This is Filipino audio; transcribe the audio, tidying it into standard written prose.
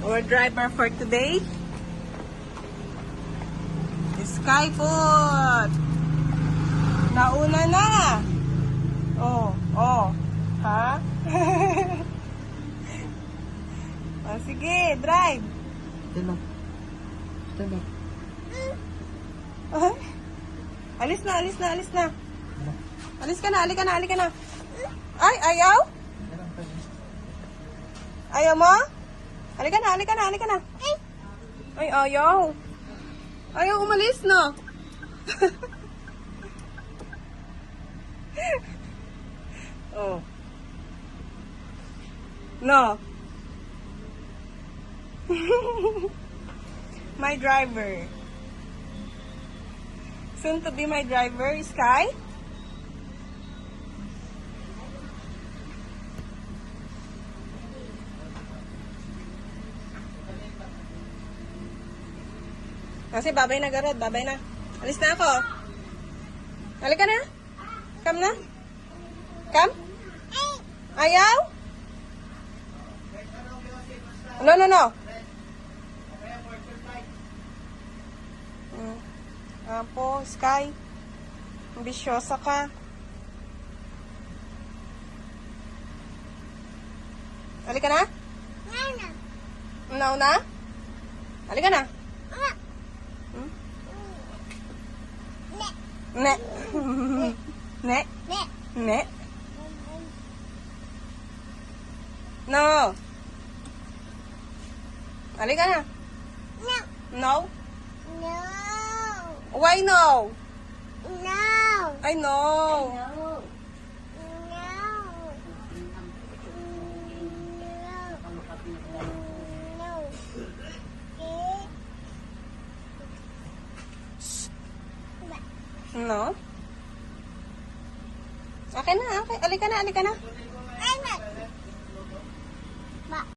Our driver for today is Skyfoot. Nauna na. Oh. Ha? Oh, sige, drive. Diba? Ay. Alis na. Alis ka na. Ay, ayaw? Ayaw mo? Halika na. Ay, ayaw. Ayaw umalis, no? Oh. No. My driver. Soon to be my driver, Sky. Kasi babay na garod, babay na. Alis na ako. Halika na. Come na. Come. Ayaw? No. Apo, Sky. Ambisyosa ka. Halika na. No na? Halika na. Ne. No. Halika na. No. Why no? I know. No. Okay na. Halika na.